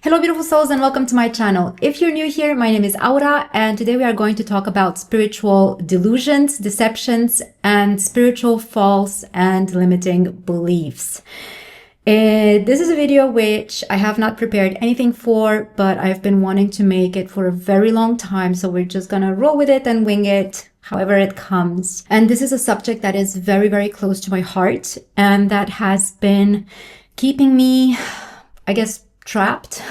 Hello beautiful souls and welcome to my channel. If you're new here, my name is Aura and today we are going to talk about spiritual delusions, deceptions, and spiritual false and limiting beliefs. This is a video which I have not prepared anything for, but I've been wanting to make it for a very long time, so we're just gonna roll with it and wing it however it comes. And this is a subject that is very, very close to my heart and that has been keeping me, I guess, trapped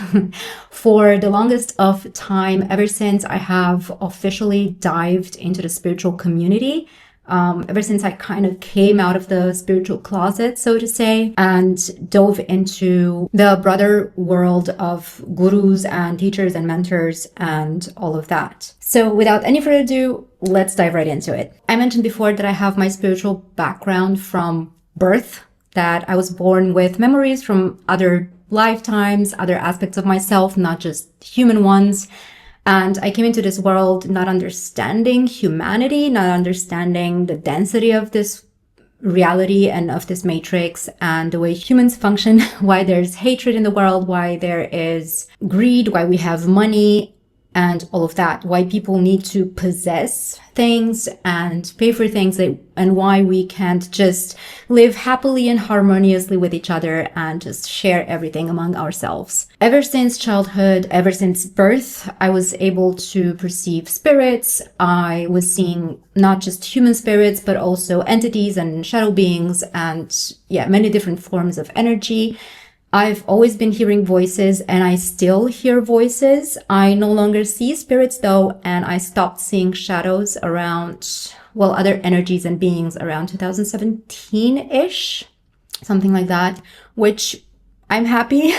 for the longest of time, ever since I have officially dived into the spiritual community, ever since I kind of came out of the spiritual closet, so to say, and dove into the broader world of gurus and teachers and mentors and all of that. So without any further ado, let's dive right into it. I mentioned before that I have my spiritual background from birth, that I was born with memories from other lifetimes, other aspects of myself, not just human ones. And I came into this world not understanding humanity, not understanding the density of this reality and of this matrix and the way humans function, why there's hatred in the world, why there is greed, why we have money, and all of that, why people need to possess things and pay for things, and why we can't just live happily and harmoniously with each other and just share everything among ourselves. Ever since childhood, ever since birth, I was able to perceive spirits. I was seeing not just human spirits, but also entities and shadow beings and many different forms of energy. I've always been hearing voices and I still hear voices. I no longer see spirits though, and I stopped seeing shadows around, other energies and beings around 2017-ish, something like that, which I'm happy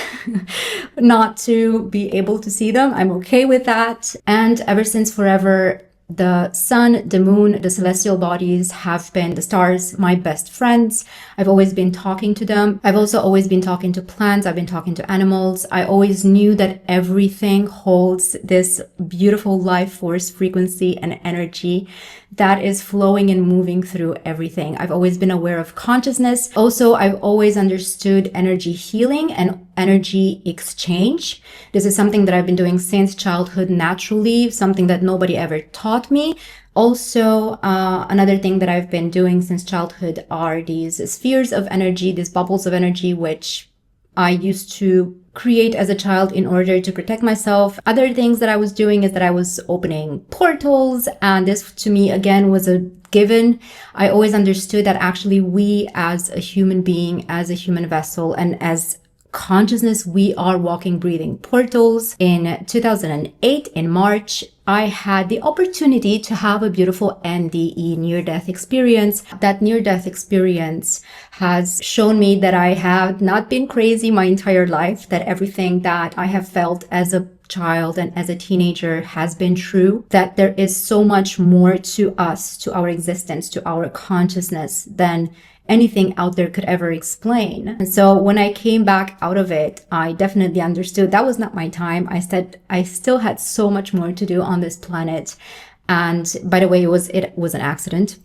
not to be able to see them. I'm okay with that. And ever since forever, the sun, the moon, the celestial bodies have been, the stars, my best friends. I've always been talking to them. I've also always been talking to plants. I've been talking to animals. I always knew that everything holds this beautiful life force frequency and energy that is flowing and moving through everything. I've always been aware of consciousness. Also, I've always understood energy healing and energy exchange. This is something that I've been doing since childhood naturally, something that nobody ever taught me. Also, another thing that I've been doing since childhood are these spheres of energy, these bubbles of energy, which I used to create as a child in order to protect myself. Other things that I was doing is that I was opening portals, and this to me again was a given. I always understood that actually we as a human being, as a human vessel, and as consciousness, we are walking, breathing portals. In 2008, in March, I had the opportunity to have a beautiful NDE, near-death experience. That near-death experience has shown me that I have not been crazy my entire life, that everything that I have felt as a child and as a teenager has been true, that there is so much more to us, to our existence, to our consciousness than anything out there could ever explain. And so when I came back out of it, I definitely understood that was not my time. I said I still had so much more to do on this planet. And by the way, it was an accident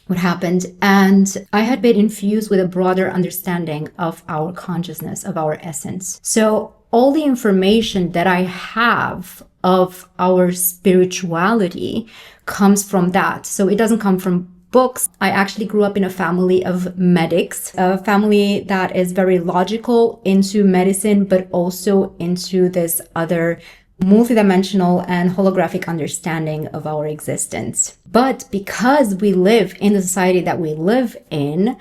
what happened. And I had been infused with a broader understanding of our consciousness, of our essence. So all the information that I have of our spirituality comes from that. So it doesn't come from books. I actually grew up in a family of medics, a family that is very logical into medicine, but also into this other multidimensional and holographic understanding of our existence. But because we live in the society that we live in,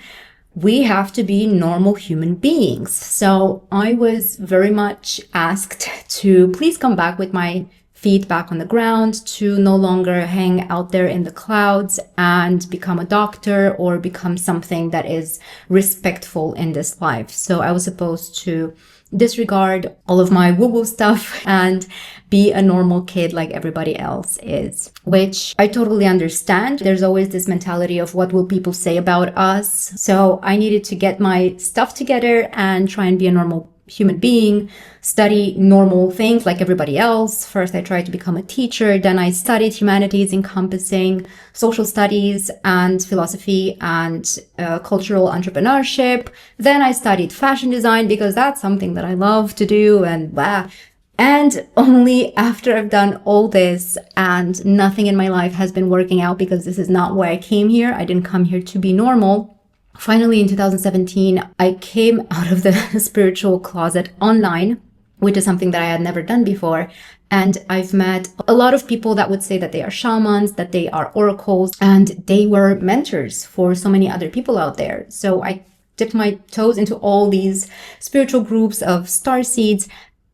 we have to be normal human beings. So I was very much asked to please come back with my feet back on the ground, to no longer hang out there in the clouds and become a doctor or become something that is respectful in this life. So I was supposed to disregard all of my woo-woo stuff and be a normal kid like everybody else is, which I totally understand. There's always this mentality of what will people say about us. So I needed to get my stuff together and try and be a normal human being, study normal things like everybody else. First, I tried to become a teacher. Then I studied humanities encompassing social studies and philosophy and cultural entrepreneurship. Then I studied fashion design because that's something that I love to do and blah. And only after I've done all this and nothing in my life has been working out, because this is not why I came here. I didn't come here to be normal. Finally, in 2017, I came out of the spiritual closet online, which is something that I had never done before. And I've met a lot of people that would say that they are shamans, that they are oracles, and they were mentors for so many other people out there. So I dipped my toes into all these spiritual groups of starseeds.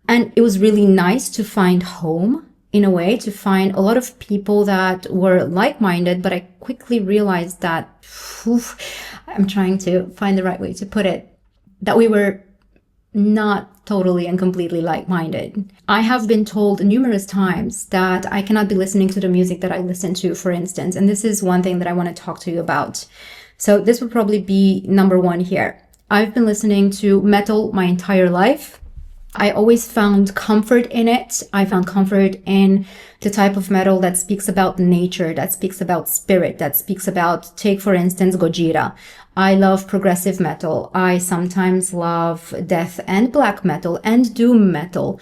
And it was really nice to find home, in a way, to find a lot of people that were like-minded. But I quickly realized that, I'm trying to find the right way to put it, that we were not totally and completely like-minded. I have been told numerous times that I cannot be listening to the music that I listen to, for instance. And this is one thing that I want to talk to you about. So this would probably be number one here. I've been listening to metal my entire life. I always found comfort in it. I found comfort in the type of metal that speaks about nature, that speaks about spirit, that speaks about, take for instance, Gojira. I love progressive metal. I sometimes love death and black metal and doom metal.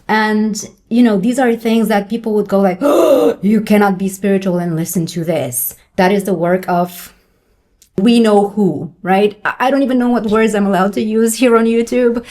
And, you know, these are things that people would go like, oh, you cannot be spiritual and listen to this. That is the work of we know who, right? I don't even know what words I'm allowed to use here on YouTube.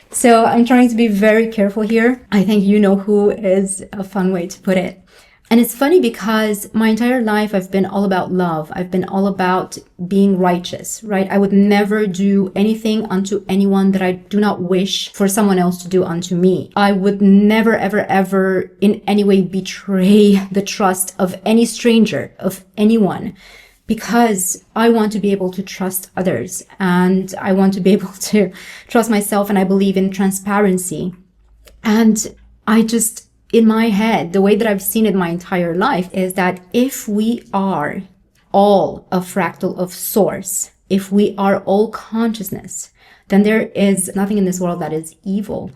So I'm trying to be very careful here. I think you know who is a fun way to put it. And it's funny because my entire life I've been all about love. I've been all about being righteous, right? I would never do anything unto anyone that I do not wish for someone else to do unto me. I would never, ever, ever in any way betray the trust of any stranger, of anyone, because I want to be able to trust others and I want to be able to trust myself, and I believe in transparency. And I just, in my head, the way that I've seen it my entire life is that if we are all a fractal of source, if we are all consciousness, then there is nothing in this world that is evil,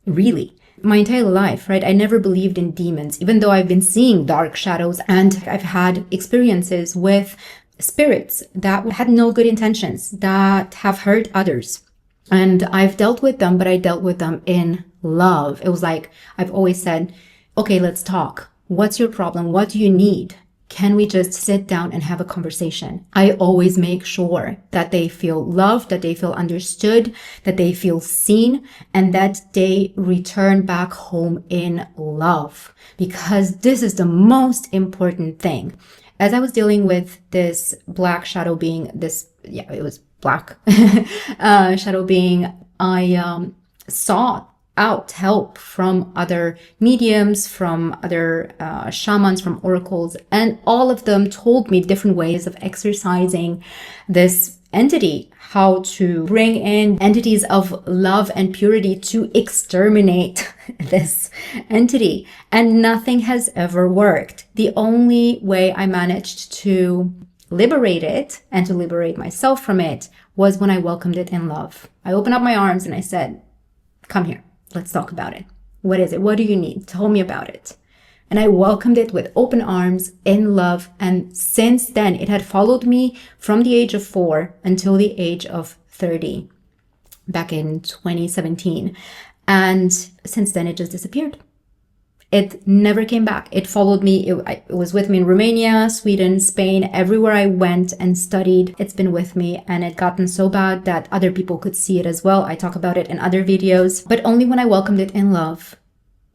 really. My entire life, right? I never believed in demons, even though I've been seeing dark shadows and I've had experiences with spirits that had no good intentions, that have hurt others. And I've dealt with them, but I dealt with them in love. It was like, I've always said, okay, let's talk. What's your problem? What do you need? Can we just sit down and have a conversation? I always make sure that they feel loved, that they feel understood, that they feel seen, and that they return back home in love, because this is the most important thing. As I was dealing with this black shadow being, it was black shadow being, I sought out help from other mediums, from other shamans, from oracles, and all of them told me different ways of exercising this entity, how to bring in entities of love and purity to exterminate this entity. And nothing has ever worked. The only way I managed to liberate it and to liberate myself from it was when I welcomed it in love. I opened up my arms and I said, come here. Let's talk about it. What is it? What do you need? Tell me about it. And I welcomed it with open arms in love. And since then, it had followed me from the age of 4 until the age of 30, back in 2017. And since then, it just disappeared. It never came back. It followed me. It was with me in Romania, Sweden, Spain, everywhere I went and studied. It's been with me, and it gotten so bad that other people could see it as well. I talk about it in other videos, but only when I welcomed it in love,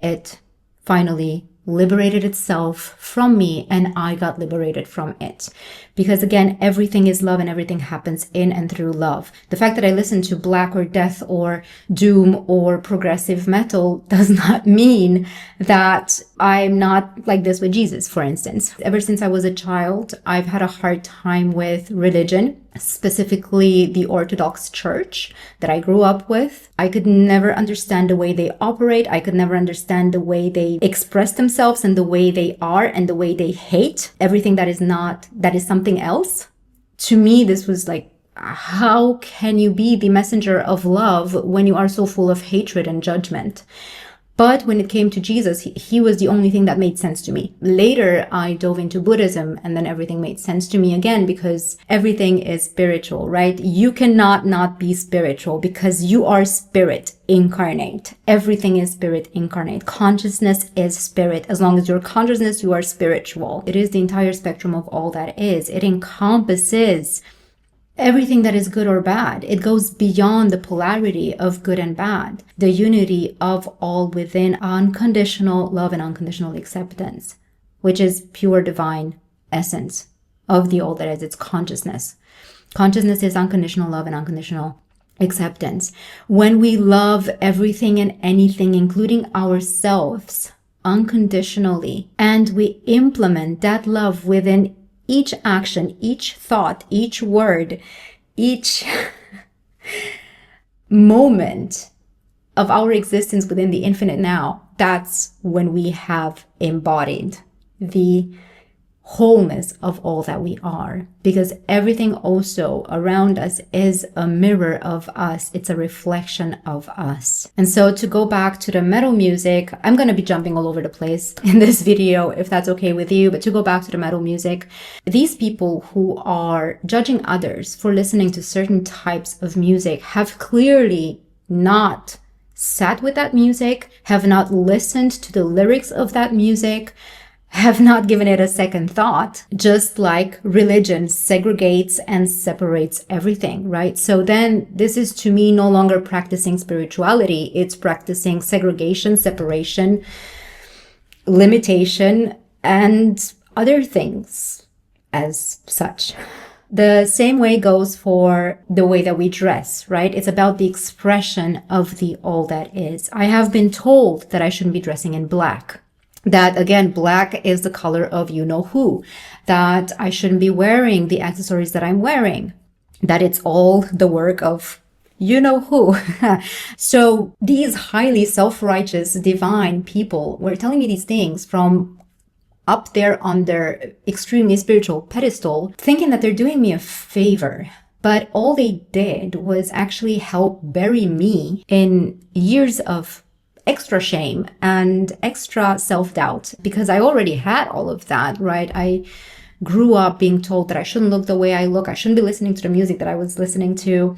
it finally liberated itself from me, and I got liberated from it. Because again, everything is love and everything happens in and through love. The fact that I listen to black or death or doom or progressive metal does not mean that I'm not like this with Jesus, for instance. Ever since I was a child, I've had a hard time with religion, specifically the Orthodox Church that I grew up with. I could never understand the way they operate. I could never understand the way they express themselves and the way they are and the way they hate everything that is not, that is something else. To me, this was like how can you be the messenger of love when you are so full of hatred and judgment? But when it came to Jesus, he was the only thing that made sense to me. Later, I dove into Buddhism, and then everything made sense to me again, because everything is spiritual, right? You cannot not be spiritual because you are spirit incarnate. Everything is spirit incarnate. Consciousness is spirit. As long as you're consciousness, you are spiritual. It is the entire spectrum of all that is. It encompasses everything that is good or bad. It goes beyond the polarity of good and bad, the unity of all within unconditional love and unconditional acceptance, which is pure divine essence of the all that is. It's consciousness. Consciousness is unconditional love and unconditional acceptance. When we love everything and anything, including ourselves, unconditionally, and we implement that love within each action, each thought, each word, each moment of our existence within the infinite now, that's when we have embodied the wholeness of all that we are, because everything also around us is a mirror of us. It's a reflection of us. And so to go back to the metal music, I'm going to be jumping all over the place in this video, if that's okay with you, but to go back to the metal music, these people who are judging others for listening to certain types of music have clearly not sat with that music, have not listened to the lyrics of that music, have not given it a second thought, just like religion segregates and separates everything, right? So then this is, to me, no longer practicing spirituality. It's practicing segregation, separation, limitation, and other things as such. The same way goes for the way that we dress, right? It's about the expression of the all that is. I have been told that I shouldn't be dressing in black. That, again, black is the color of you-know-who, that I shouldn't be wearing the accessories that I'm wearing, that it's all the work of you-know-who. So these highly self-righteous, divine people were telling me these things from up there on their extremely spiritual pedestal, thinking that they're doing me a favor. But all they did was actually help bury me in years of extra shame and extra self-doubt, because I already had all of that, right? I grew up being told that I shouldn't look the way I look. I shouldn't be listening to the music that I was listening to.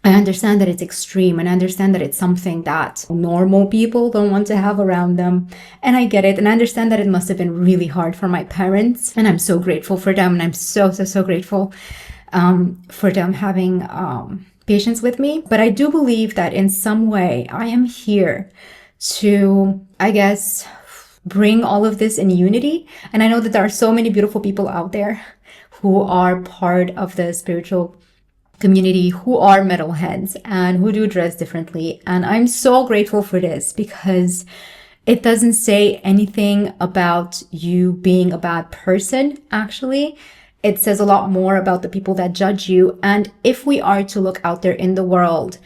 I understand that it's extreme, and I understand that it's something that normal people don't want to have around them. And I get it. And I understand that it must have been really hard for my parents. And I'm so grateful for them. And I'm so grateful for them having patience with me. But I do believe that in some way I am here to, I guess, bring all of this in unity. And I know that there are so many beautiful people out there who are part of the spiritual community, who are metalheads and who do dress differently. And I'm so grateful for this, because it doesn't say anything about you being a bad person, actually. It says a lot more about the people that judge you. And if we are to look out there in the world,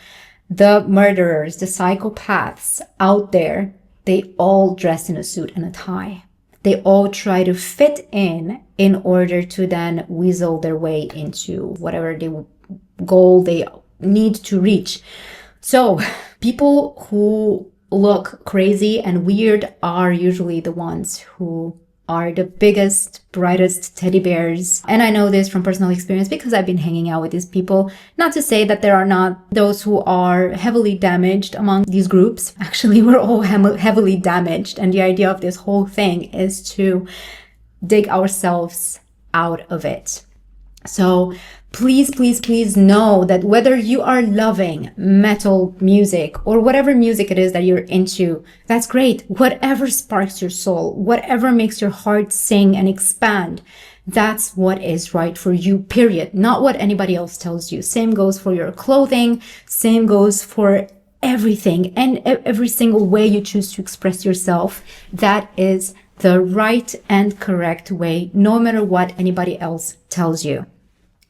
the murderers, the psychopaths out there, they all dress in a suit and a tie. They all try to fit in order to then weasel their way into whatever goal they need to reach. So people who look crazy and weird are usually the ones who are the biggest, brightest teddy bears. And I know this from personal experience because I've been hanging out with these people. Not to say that there are not those who are heavily damaged among these groups. Actually, we're all heavily damaged. And the idea of this whole thing is to dig ourselves out of it. So please, please, please know that whether you are loving metal music or whatever music it is that you're into, that's great. Whatever sparks your soul, whatever makes your heart sing and expand, that's what is right for you, period. Not what anybody else tells you. Same goes for your clothing. Same goes for everything and every single way you choose to express yourself. That is the right and correct way, no matter what anybody else tells you.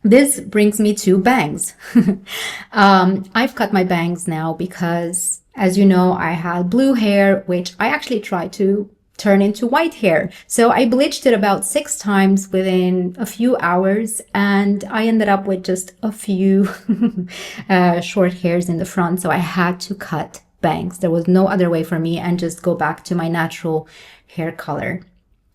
This brings me to bangs. I've cut my bangs now because, as you know, I had blue hair, which I actually tried to turn into white hair. So I bleached it about 6 times within a few hours, and I ended up with just a few short hairs in the front. So I had to cut bangs. There was no other way for me, and just go back to my natural hair color.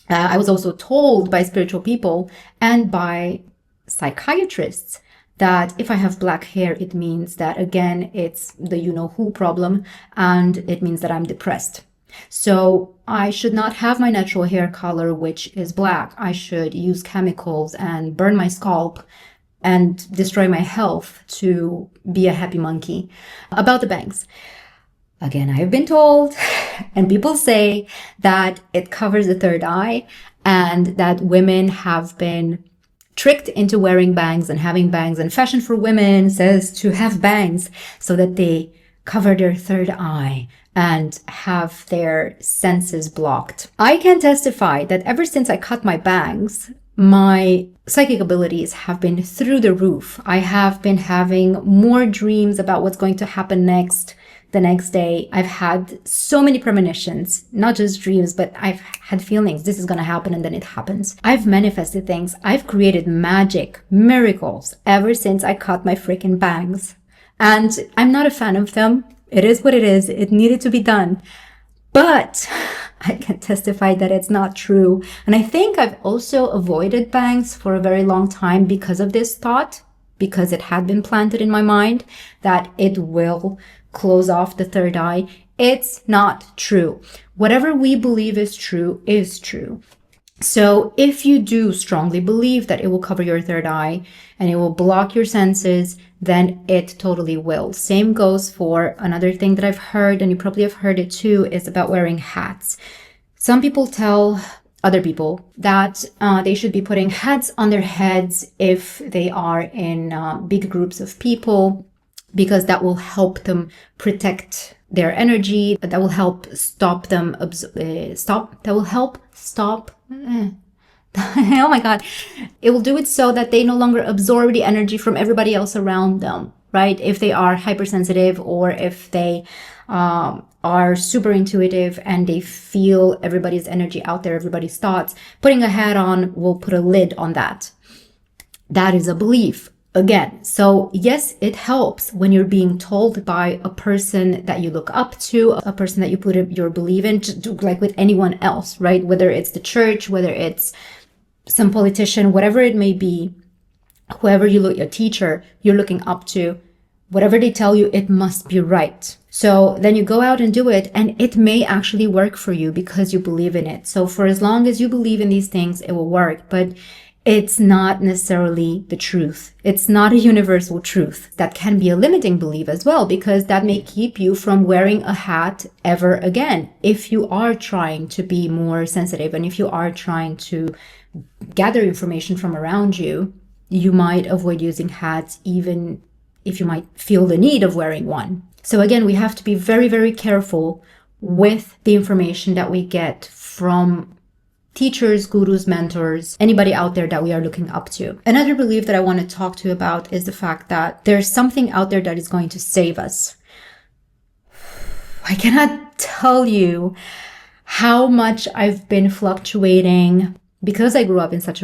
I was also told by spiritual people and by psychiatrists that if I have black hair, it means that, again, it's the you-know-who problem, and it means that I'm depressed. So I should not have my natural hair color, which is black. I should use chemicals and burn my scalp and destroy my health to be a happy monkey. About the bangs. Again, I've been told, and people say, that it covers the third eye, and that women have been tricked into wearing bangs and having bangs, and fashion for women says to have bangs so that they cover their third eye and have their senses blocked. I can testify that ever since I cut my bangs, my psychic abilities have been through the roof. I have been having more dreams about what's going to happen next. The next day, I've had so many premonitions, not just dreams, but I've had feelings this is going to happen, and then it happens. I've manifested things. I've created magic, miracles ever since I cut my freaking bangs. And I'm not a fan of them. It is what it is. It needed to be done. But I can testify that it's not true. And I think I've also avoided bangs for a very long time because of this thought, because it had been planted in my mind that it will close off the third eye. It's not true. Whatever we believe is true is true. So if you do strongly believe that it will cover your third eye and it will block your senses, then it totally will. Same goes for another thing that I've heard, and you probably have heard it too, is about wearing hats. Some people tell other people that they should be putting hats on their heads if they are in big groups of people, because that will help them protect their energy. That will help stop them, oh my God. It will do it so that they no longer absorb the energy from everybody else around them, right? If they are hypersensitive, or if they are super intuitive and they feel everybody's energy out there, everybody's thoughts, putting a hat on will put a lid on that. That is a belief. Again, so yes, it helps when you're being told by a person that you look up to, a person that you put your belief in, like with anyone else, right? Whether it's the church, whether it's some politician, whatever it may be, whoever you look, your teacher you're looking up to, whatever they tell you, it must be right. So then you go out and do it, and it may actually work for you because you believe in it. So for as long as you believe in these things, it will work. But it's not necessarily the truth. It's not a universal truth. That can be a limiting belief as well, because that may keep you from wearing a hat ever again. If you are trying to be more sensitive, and if you are trying to gather information from around you, you might avoid using hats, even if you might feel the need of wearing one. So again, we have to be very, very careful with the information that we get from teachers, gurus, mentors, anybody out there that we are looking up to. Another belief that I want to talk to you about is the fact that there's something out there that is going to save us. I cannot tell you how much I've been fluctuating because I grew up in such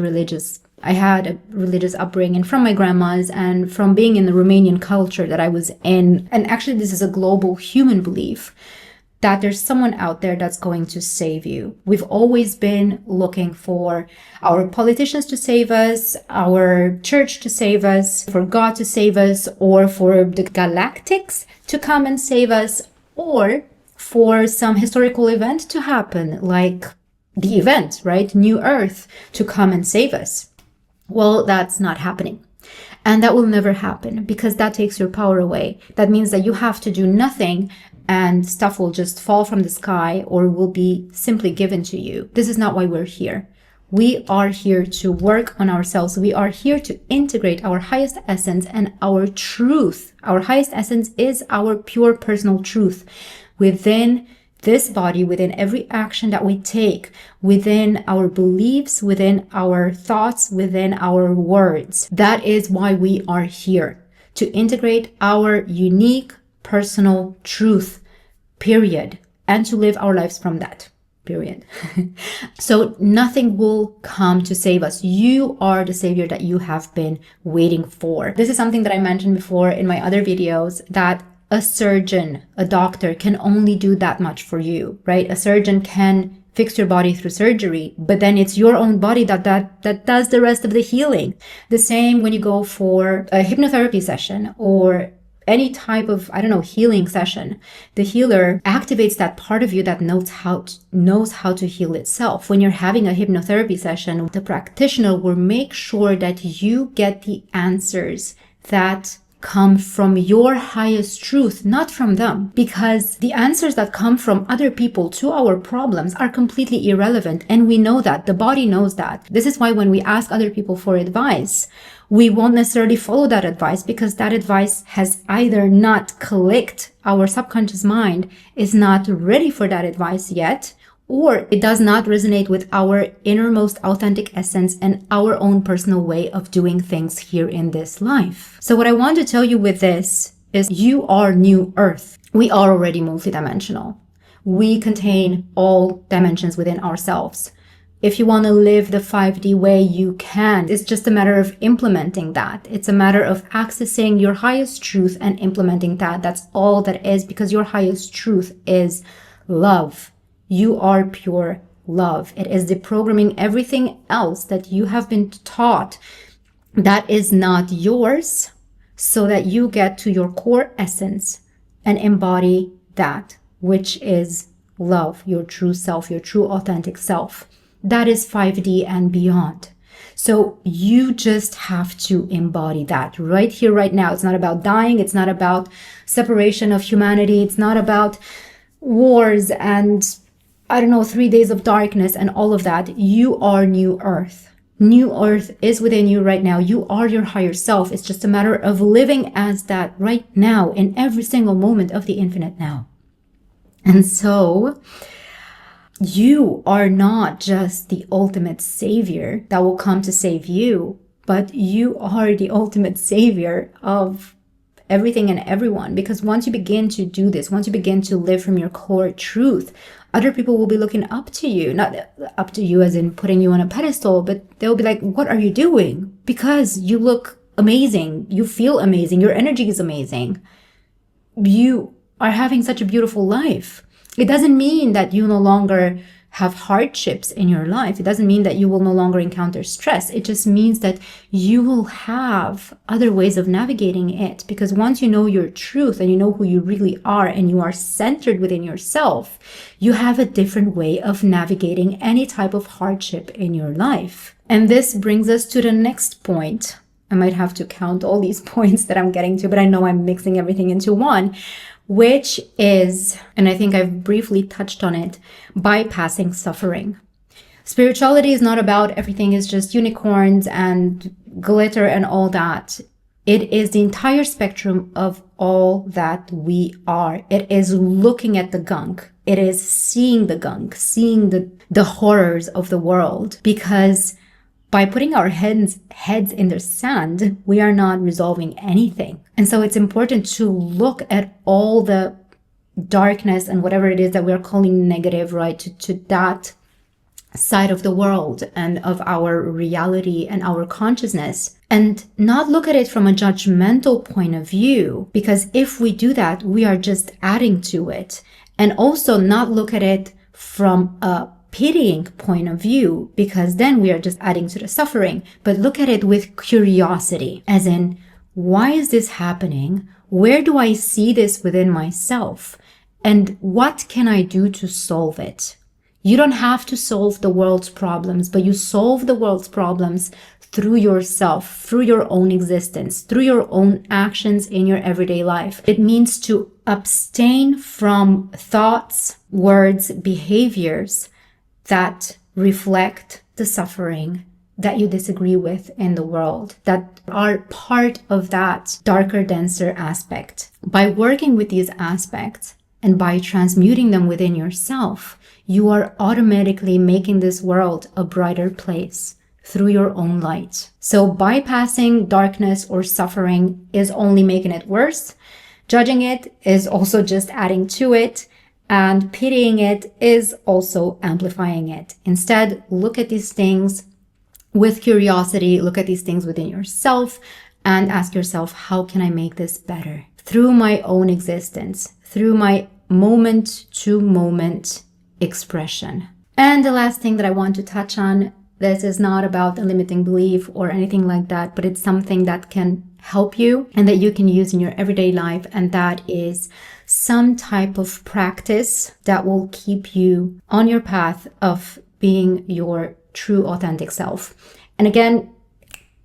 I had a religious upbringing from my grandma's and from being in the Romanian culture that I was in. And actually, this is a global human belief that there's someone out there that's going to save you. We've always been looking for our politicians to save us, our church to save us, for God to save us, or for the galactics to come and save us, or for some historical event to happen, like the event, right? New Earth to come and save us. Well, that's not happening. And that will never happen because that takes your power away. That means that you have to do nothing and stuff will just fall from the sky or will be simply given to you. This is not why we're here. We are here to work on ourselves. We are here to integrate our highest essence and our truth. Our highest essence is our pure personal truth within this body, within every action that we take, within our beliefs, within our thoughts, within our words. That is why we are here, to integrate our unique personal truth, period, and to live our lives from that, period. So nothing will come to save us. You are the savior that you have been waiting for. This is something that I mentioned before in my other videos, that a surgeon, a doctor can only do that much for you, right? A surgeon can fix your body through surgery, but then it's your own body that does the rest of the healing. The same when you go for a hypnotherapy session or any type of, healing session. The healer activates that part of you that knows how to heal itself. When you're having a hypnotherapy session, the practitioner will make sure that you get the answers that come from your highest truth, not from them, because the answers that come from other people to our problems are completely irrelevant. And we know that. The body knows that. This is why when we ask other people for advice, we won't necessarily follow that advice, because that advice has either not clicked, our subconscious mind is not ready for that advice yet, or it does not resonate with our innermost authentic essence and our own personal way of doing things here in this life. So what I want to tell you with this is you are new earth. We are already multidimensional. We contain all dimensions within ourselves. If you want to live the 5D way, you can. It's just a matter of implementing that. It's a matter of accessing your highest truth and implementing that. That's all that is, because your highest truth is love. You are pure love. It is deprogramming everything else that you have been taught that is not yours, so that you get to your core essence and embody that, which is love, your true self, your true authentic self. That is 5D and beyond. So you just have to embody that right here, right now. It's not about dying. It's not about separation of humanity. It's not about wars and 3 days of darkness and all of that. You are new earth. New earth is within you right now. You are your higher self. It's just a matter of living as that right now in every single moment of the infinite now. And so you are not just the ultimate savior that will come to save you, but you are the ultimate savior of everything and everyone. Because once you begin to do this, once you begin to live from your core truth, other people will be looking up to you, not up to you as in putting you on a pedestal, but they'll be like, what are you doing? Because you look amazing. You feel amazing. Your energy is amazing. You are having such a beautiful life. It doesn't mean that you no longer have hardships in your life. It doesn't mean that you will no longer encounter stress. It just means that you will have other ways of navigating it. Because once you know your truth and you know who you really are and you are centered within yourself, you have a different way of navigating any type of hardship in your life. And this brings us to the next point. I might have to count all these points that I'm getting to, but I know I'm mixing everything into one, which is, and I think I've briefly touched on it, bypassing suffering. Spirituality is not about everything is just unicorns and glitter and all that. It is the entire spectrum of all that we are. It is looking at the gunk. It is seeing the gunk, seeing the horrors of the world, because by putting our heads in the sand, we are not resolving anything. And so it's important to look at all the darkness and whatever it is that we're calling negative, right, to that side of the world and of our reality and our consciousness, and not look at it from a judgmental point of view, because if we do that, we are just adding to it. And also not look at it from a pitying point of view, because then we are just adding to the suffering, but look at it with curiosity, as in, why is this happening? Where do I see this within myself? And what can I do to solve it? You don't have to solve the world's problems, but you solve the world's problems through yourself, through your own existence, through your own actions in your everyday life. It means to abstain from thoughts, words, behaviors that reflect the suffering that you disagree with in the world, that are part of that darker, denser aspect. By working with these aspects and by transmuting them within yourself, you are automatically making this world a brighter place through your own light. So bypassing darkness or suffering is only making it worse. Judging it is also just adding to it. And pitying it is also amplifying it. Instead, look at these things with curiosity, look at these things within yourself and ask yourself, how can I make this better? Through my own existence, through my moment to moment expression. And the last thing that I want to touch on, this is not about a limiting belief or anything like that, but it's something that can help you and that you can use in your everyday life. And that is some type of practice that will keep you on your path of being your true authentic self. And again,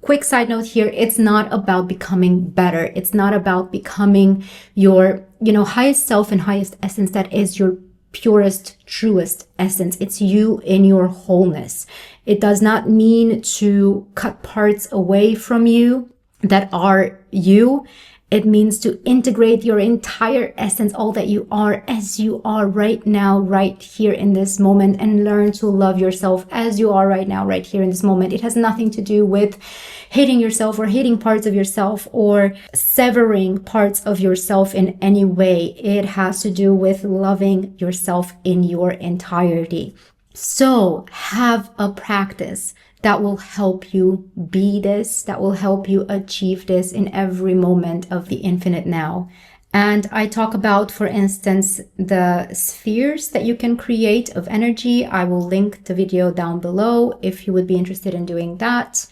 quick side note here, it's not about becoming better. It's not about becoming your, highest self and highest essence. That is your purest, truest essence. It's you in your wholeness. It does not mean to cut parts away from you that are you. It means to integrate your entire essence, all that you are, as you are right now, right here in this moment, and learn to love yourself as you are right now, right here in this moment. It has nothing to do with hating yourself or hating parts of yourself or severing parts of yourself in any way. It has to do with loving yourself in your entirety. So have a practice that will help you be this, that will help you achieve this in every moment of the infinite now. And I talk about, for instance, the spheres that you can create of energy. I will link the video down below if you would be interested in doing that.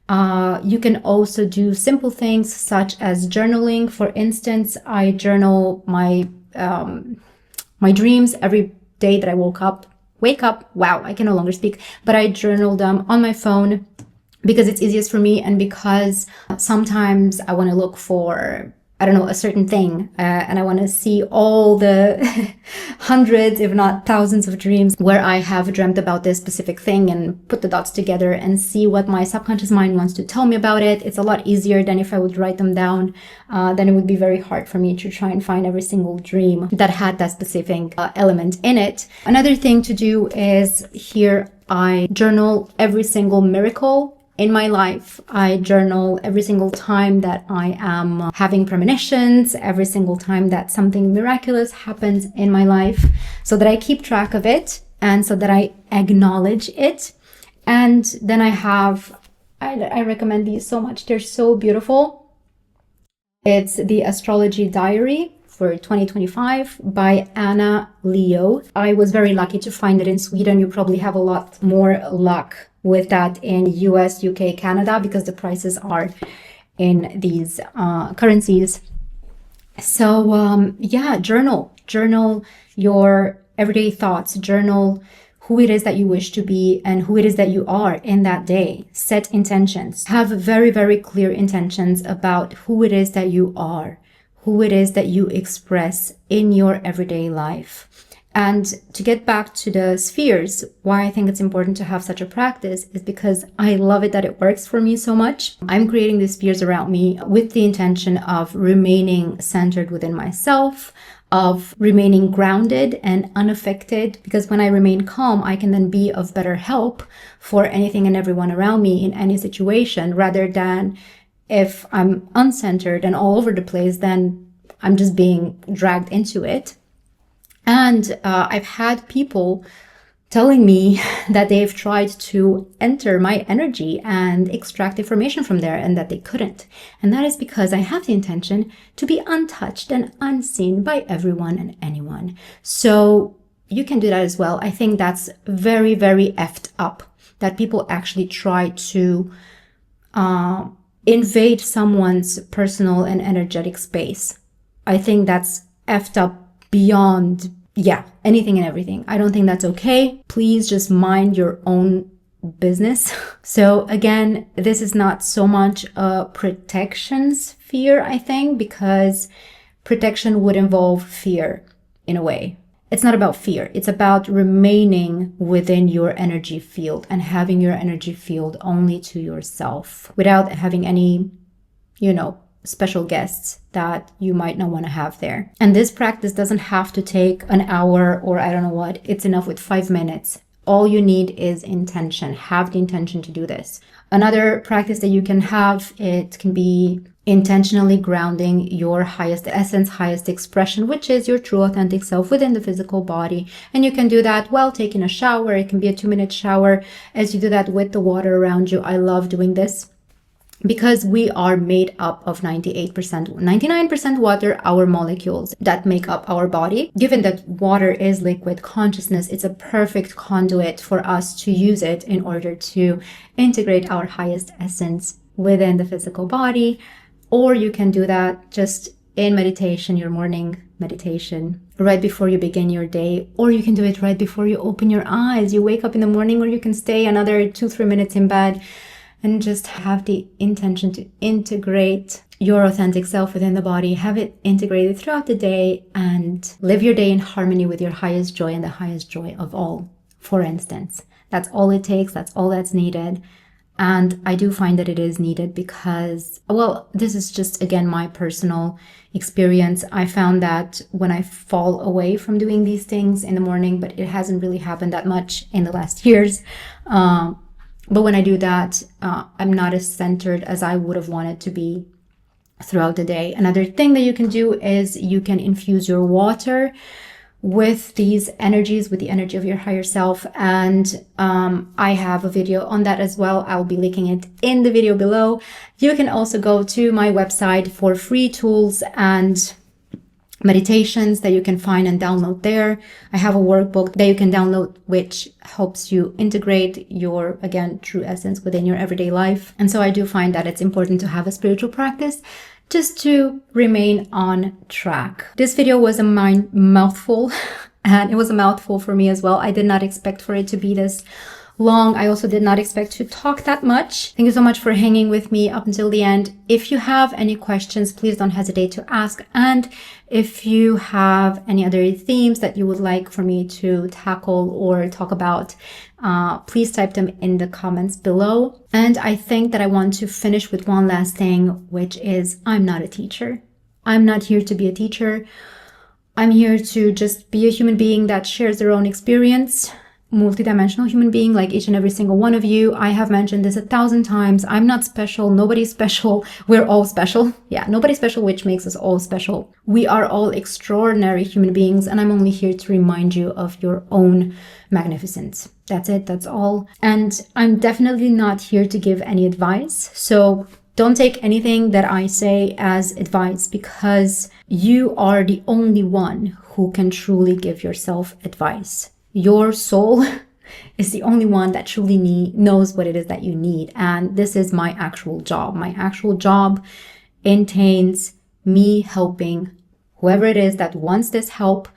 You can also do simple things such as journaling. For instance, I journal my dreams every day that I wake up. Wow, I can no longer speak, but I journal them on my phone because it's easiest for me and because sometimes I want to look for, a certain thing and I want to see all the hundreds, if not thousands of dreams where I have dreamt about this specific thing and put the dots together and see what my subconscious mind wants to tell me about it. It's a lot easier than if I would write them down. Then it would be very hard for me to try and find every single dream that had that specific element in it. Another thing to do is here I journal every single miracle in my life. I journal every single time that I am having premonitions, every single time that something miraculous happens in my life, so that I keep track of it and so that I acknowledge it. And then I recommend these so much. They're so beautiful. It's the Astrology Diary for 2025 by Anna Leo. I was very lucky to find it in Sweden. You probably have a lot more luck with that in US, UK, Canada, because the prices are in these currencies. So journal your everyday thoughts, journal who it is that you wish to be and who it is that you are in that day. Set intentions. Have very, very clear intentions about who it is that you are, who it is that you express in your everyday life. And to get back to the spheres, why I think it's important to have such a practice is because I love it that it works for me so much. I'm creating these spheres around me with the intention of remaining centered within myself, of remaining grounded and unaffected, because when I remain calm, I can then be of better help for anything and everyone around me in any situation, rather than if I'm uncentered and all over the place, then I'm just being dragged into it. And I've had people telling me that they've tried to enter my energy and extract information from there and that they couldn't. And that is because I have the intention to be untouched and unseen by everyone and anyone. So you can do that as well. I think that's very, very effed up that people actually try to invade someone's personal and energetic space. I think that's effed up beyond anything and everything. I don't think that's okay. Please just mind your own business. So again, this is not so much a protection sphere, I think, because protection would involve fear in a way. It's not about fear. It's about remaining within your energy field and having your energy field only to yourself without having any, special guests that you might not want to have there. And this practice doesn't have to take an hour or I don't know what. It's enough with 5 minutes All you need is intention. Have the intention to do this. Another practice that you can have, it can be intentionally grounding your highest essence, highest expression, which is your true authentic self within the physical body. And you can do that while taking a shower. It can be a 2-minute shower as you do that with the water around you. I love doing this because we are made up of 98%, 99% water, our molecules that make up our body. Given that water is liquid consciousness, it's a perfect conduit for us to use it in order to integrate our highest essence within the physical body. Or you can do that just in meditation, your morning meditation, right before you begin your day, or you can do it right before you open your eyes. You wake up in the morning, or you can stay another 2-3 minutes in bed and just have the intention to integrate your authentic self within the body, have it integrated throughout the day, and live your day in harmony with your highest joy and the highest joy of all, for instance. That's all it takes. That's all that's needed. And I do find that it is needed because, well, this is just, again, my personal experience. I found that when I fall away from doing these things in the morning, but it hasn't really happened that much in the last years, but when I do that, I'm not as centered as I would have wanted to be throughout the day. Another thing that you can do is you can infuse your water with these energies, with the energy of your higher self. And I have a video on that as well. I'll be linking it in the video below. You can also go to my website for free tools and meditations that you can find and download there. I have a workbook that you can download, which helps you integrate your, again, true essence within your everyday life. And so I do find that it's important to have a spiritual practice just to remain on track. This video was a mouthful, and it was a mouthful for me as well. I did not expect for it to be this long. I also did not expect to talk that much. Thank you so much for hanging with me up until the end. If you have any questions, please don't hesitate to ask. And if you have any other themes that you would like for me to tackle or talk about, please type them in the comments below. And I think that I want to finish with one last thing, which is I'm not a teacher. I'm not here to be a teacher. I'm here to just be a human being that shares their own experience, multidimensional human being like each and every single one of you. I have mentioned this 1,000 times. I'm not special. Nobody's special. We're all special. Yeah, nobody's special, which makes us all special. We are all extraordinary human beings, and I'm only here to remind you of your own magnificence. That's it. That's all. And I'm definitely not here to give any advice. So don't take anything that I say as advice, because you are the only one who can truly give yourself advice. Your soul is the only one that truly knows what it is that you need. And this is my actual job. My actual job entails me helping whoever it is that wants this help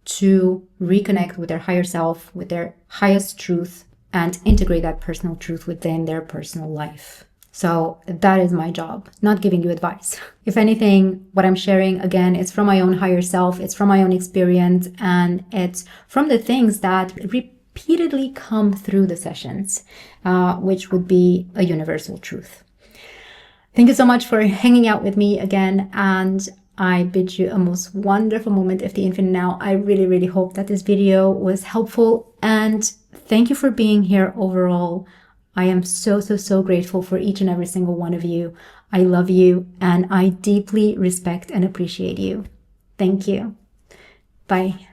to reconnect with their higher self, with their highest truth, and integrate that personal truth within their personal life. So that is my job, not giving you advice. If anything, what I'm sharing, again, it's from my own higher self, it's from my own experience, and it's from the things that repeatedly come through the sessions, which would be a universal truth. Thank you so much for hanging out with me again, and I bid you a most wonderful moment of the infinite now. I really, really hope that this video was helpful, and thank you for being here overall. I am so, so, so grateful for each and every single one of you. I love you, and I deeply respect and appreciate you. Thank you. Bye.